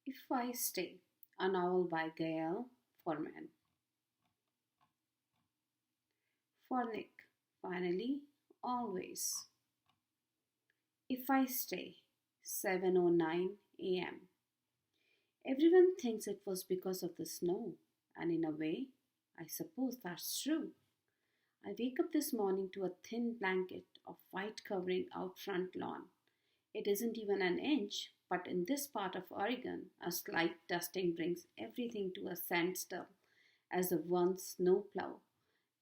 If I Stay, a novel by Gail Forman. For Nick, finally, always. If I Stay, 7:09 a.m. Everyone thinks it was because of the snow, and in a way, I suppose that's true. I wake up this morning to a thin blanket of white covering out front lawn. It isn't even an inch, but in this part of Oregon, a slight dusting brings everything to a standstill as the one snowplow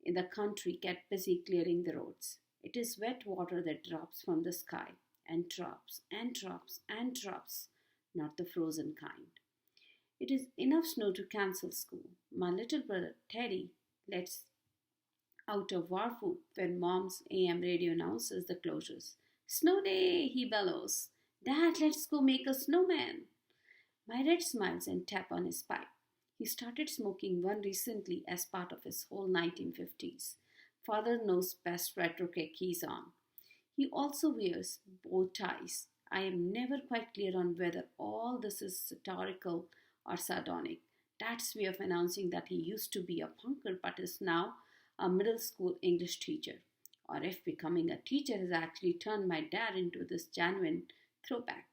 in the country get busy clearing the roads. It is wet water that drops from the sky and drops and drops and drops, not the frozen kind. It is enough snow to cancel school. My little brother Teddy lets out a war whoop when mom's AM radio announces the closures. Snow day, he bellows. Dad, let's go make a snowman. My dad smiles and tap on his pipe. He started smoking one recently as part of his whole 1950s. Father knows best retro kick he's on. He also wears bow ties. I am never quite clear on whether all this is satirical or sardonic. Dad's way of announcing that he used to be a punker but is now a middle school English teacher. Or if becoming a teacher has actually turned my dad into this genuine throwback.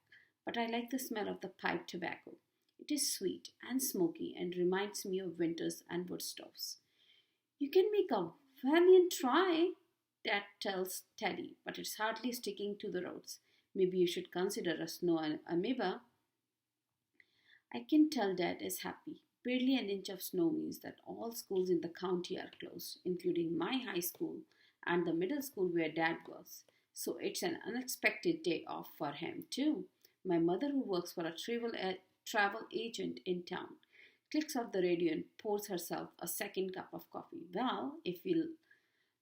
But I like the smell of the pipe tobacco. It is sweet and smoky and reminds me of winters and wood stoves. You can make a valiant try, Dad tells Teddy, but it's hardly sticking to the roads. Maybe you should consider a snow amoeba. I can tell Dad is happy. Barely an inch of snow means that all schools in the county are closed, including my high school and the middle school where Dad was. So it's an unexpected day off for him, too. My mother, who works for a travel agent in town, clicks off the radio and pours herself a second cup of coffee. Well, if we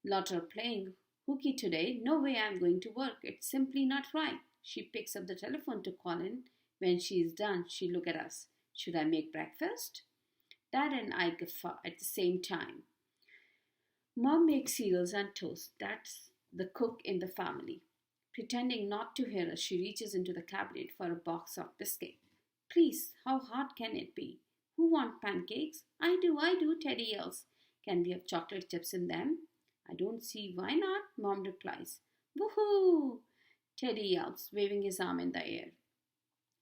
lot are playing hooky today, no way I'm going to work. It's simply not right. She picks up the telephone to call in. When she is done, she looks at us. Should I make breakfast? Dad and I guffaw at the same time. Mom makes cereals and toast. That's the cook in the family. Pretending not to hear us, she reaches into the cabinet for a box of biscuits. Please, how hard can it be? Who want pancakes? I do, Teddy yells. Can we have chocolate chips in them? I don't see why not, Mom replies. Woohoo! Teddy yells, waving his arm in the air.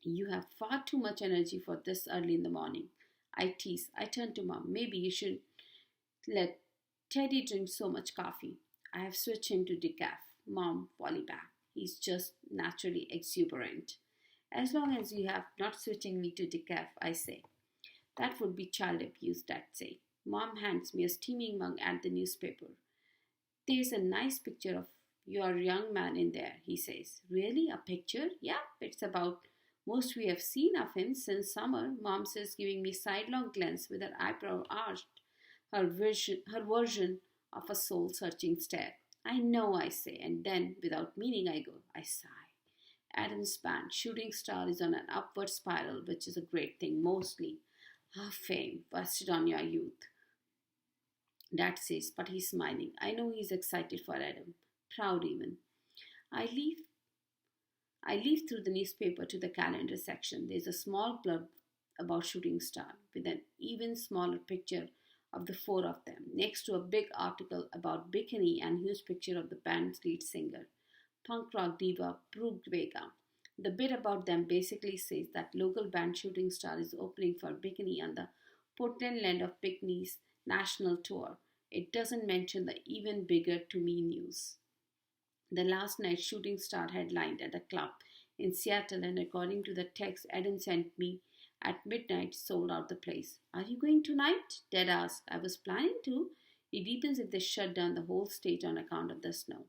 You have far too much energy for this early in the morning. I tease. I turn to Mom. Maybe you should let Teddy drink so much coffee. I have switched him to decaf. Mom, volley back. He's just naturally exuberant. As long as you have not switching me to decaf, I say. That would be child abuse, Dad say. Mom hands me a steaming mug and the newspaper. There's a nice picture of your young man in there, he says. Really? A picture? Yeah, it's about most we have seen of him since summer, Mom says, giving me sidelong glance with her eyebrow arched, her version of a soul-searching stare. I know, I say, and then, without meaning, I sigh. Adam's band, Shooting Star, is on an upward spiral, which is a great thing, mostly. Fame wasted on your youth. Dad says, but he's smiling. I know he's excited for Adam, proud even. I leave I leaf through the newspaper to the calendar section. There's a small blurb about Shooting Star with an even smaller picture of the four of them, next to a big article about Bikini and huge picture of the band's lead singer, punk rock diva Brooke Vega. The bit about them basically says that local band Shooting Star is opening for Bikini on the Portland land of Bikini's national tour. It doesn't mention the even bigger to me news. The last night Shooting Star headlined at a club in Seattle, and according to the text Adam sent me at midnight, sold out the place. Are you going tonight? Dad asked. I was planning to. It depends if they shut down the whole state on account of the snow.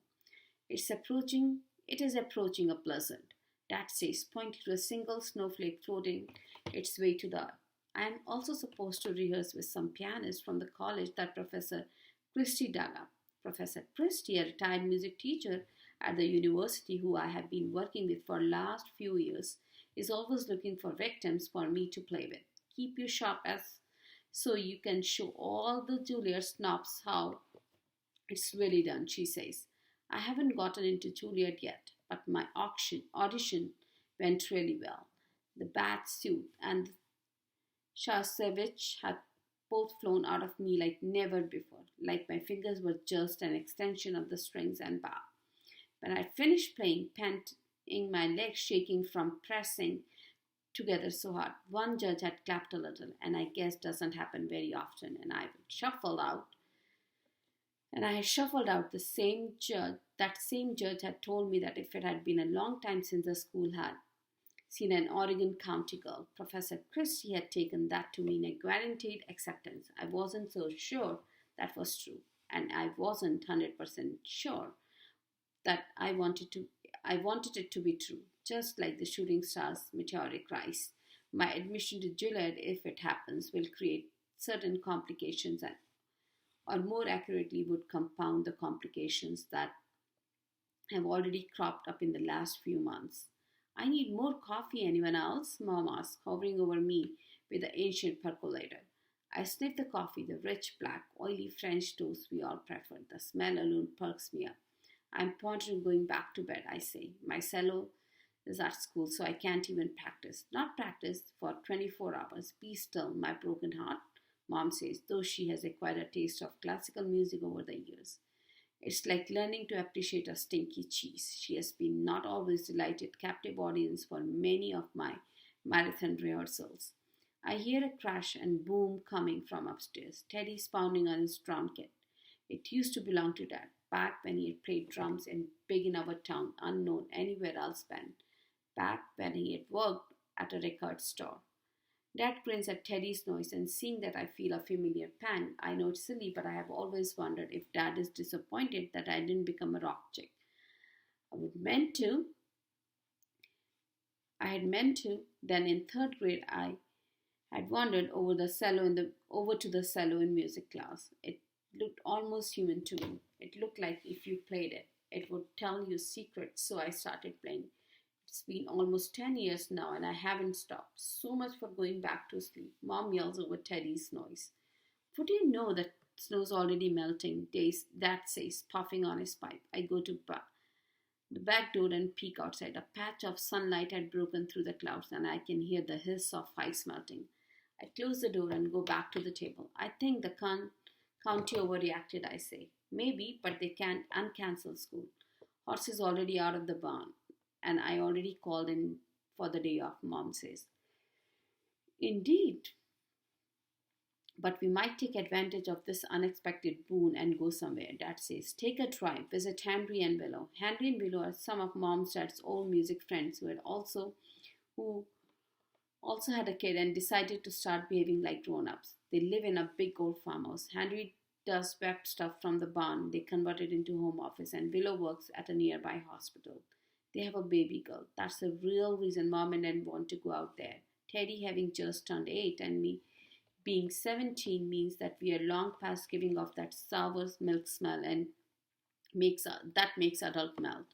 It is approaching a blizzard. Dad says, pointing to a single snowflake floating its way to the earth. I am also supposed to rehearse with some pianists from the college that Professor Christie dug up. Professor Christie, a retired music teacher at the university who I have been working with for the last few years, is always looking for victims for me to play with. Keep you sharp as so you can show all the Juilliard snobs how it's really done, she says. I haven't gotten into Juilliard yet, but my audition went really well. The bat suit and Shashevich had both flown out of me like never before, like my fingers were just an extension of the strings and bow. When I finished playing, panting, my legs shaking from pressing together so hard, one judge had clapped a little, and I guess doesn't happen very often, and I had shuffled out the same judge. That same judge had told me that if it had been a long time since the school had seen an Oregon County girl, Professor Christie had taken that to mean a guaranteed acceptance. I wasn't so sure that was true, and I wasn't 100% sure that I wanted it to be true, just like the shooting star's meteoric rise. My admission to Gilead, if it happens, will create certain complications or more accurately would compound the complications that have already cropped up in the last few months. I need more coffee, anyone else? Mom asked, hovering over me with the ancient percolator. I sniffed the coffee, the rich, black, oily French toast we all preferred. The smell alone perks me up. I'm pondering going back to bed, I say. My cello is at school, so I can't even practice. Not practice for 24 hours. Be still, my broken heart, Mom says, though she has acquired a taste of classical music over the years. It's like learning to appreciate a stinky cheese. She has been not always delighted captive audience for many of my marathon rehearsals. I hear a crash and boom coming from upstairs. Teddy's pounding on his drum kit. It used to belong to Dad, back when he had played drums in big in our town, unknown anywhere else band, back when he had worked at a record store. Dad grins at Teddy's noise, and seeing that I feel a familiar pang, I know it's silly, but I have always wondered if Dad is disappointed that I didn't become a rock chick. I would meant to. I had meant to. Then in third grade, I had wandered over to the cello in music class. It looked almost human to me. It looked like if you played it, it would tell you secrets. So I started playing. It's been almost 10 years now and I haven't stopped. So much for going back to sleep. Mom yells over Teddy's noise. What do you know that snow's already melting? Dad says, puffing on his pipe. I go to the back door and peek outside. A patch of sunlight had broken through the clouds and I can hear the hiss of ice melting. I close the door and go back to the table. I think the county overreacted, I say. Maybe, but they can't uncancel school. Horse is already out of the barn. And I already called in for the day off, Mom says. Indeed. But we might take advantage of this unexpected boon and go somewhere, Dad says. Take a drive, visit Henry and Willow. Henry and Willow are some of Mom's dad's old music friends who also had a kid and decided to start behaving like grown-ups. They live in a big old farmhouse. Henry does web stuff from the barn they converted into home office, and Willow works at a nearby hospital. They have a baby girl. That's the real reason Mom and Dad want to go out there. Teddy having just turned 8 and me being 17 means that we are long past giving off that sour milk smell and makes adult melt.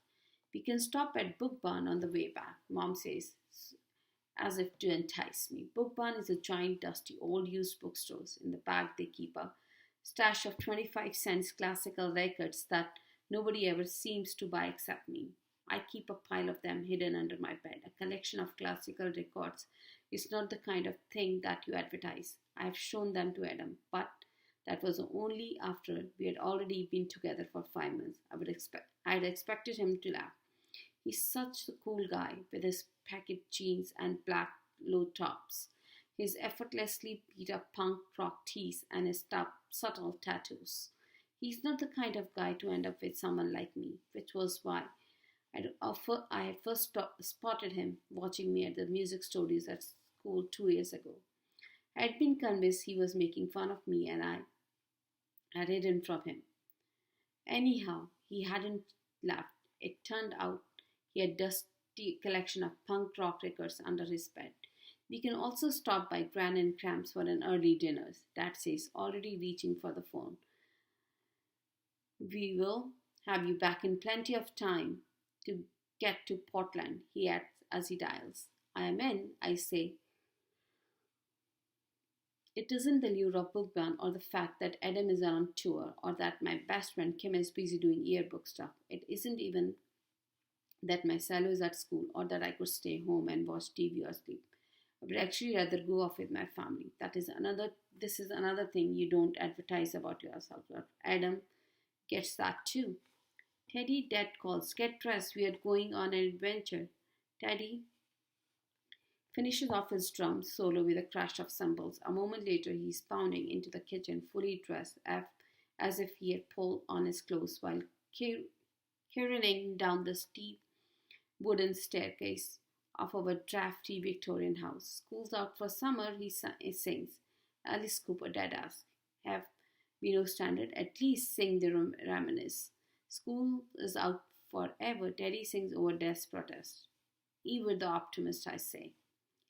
We can stop at Book Barn on the way back, Mom says, as if to entice me. Book Barn is a giant dusty old used bookstores. In the back they keep a stash of 25-cent classical records that nobody ever seems to buy except me. I keep a pile of them hidden under my bed. A collection of classical records is not the kind of thing that you advertise. I have shown them to Adam, but that was only after we had already been together for 5 months. I had expected him to laugh. He's such a cool guy with his packet jeans and black low tops, his effortlessly beat up punk rock tees, and his subtle tattoos. He's not the kind of guy to end up with someone like me, which was why I had first spotted him watching me at the music studios at school 2 years ago. I had been convinced he was making fun of me and I had hidden from him. Anyhow, he hadn't laughed. It turned out he had a dusty collection of punk rock records under his bed. We can also stop by Gran and Cramps for an early dinner, Dad says, already reaching for the phone. We will have you back in plenty of time to get to Portland, he adds as he dials. I am in, I say. It isn't the lure of Book Barn or the fact that Adam is on tour or that my best friend Kim is busy doing yearbook stuff. It isn't even that my cello is at school or that I could stay home and watch TV or sleep. I would actually rather go off with my family. This is another thing you don't advertise about yourself. But Adam gets that too. Teddy, Dad calls. Get dressed. We are going on an adventure. Teddy finishes off his drum solo with a crash of cymbals. A moment later, he's pounding into the kitchen, fully dressed, as if he had pulled on his clothes while careening down the steep wooden staircase of our drafty Victorian house. School's out for summer, he sings. Alice Cooper, Dad asks. Have we no standard? At least sing the reminisce. School is out forever, Teddy sings over Dad's protest. Ever the optimist, I say.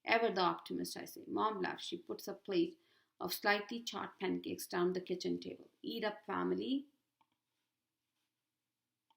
Ever the optimist, I say. Mom laughs. She puts a plate of slightly charred pancakes down the kitchen table. Eat up, family.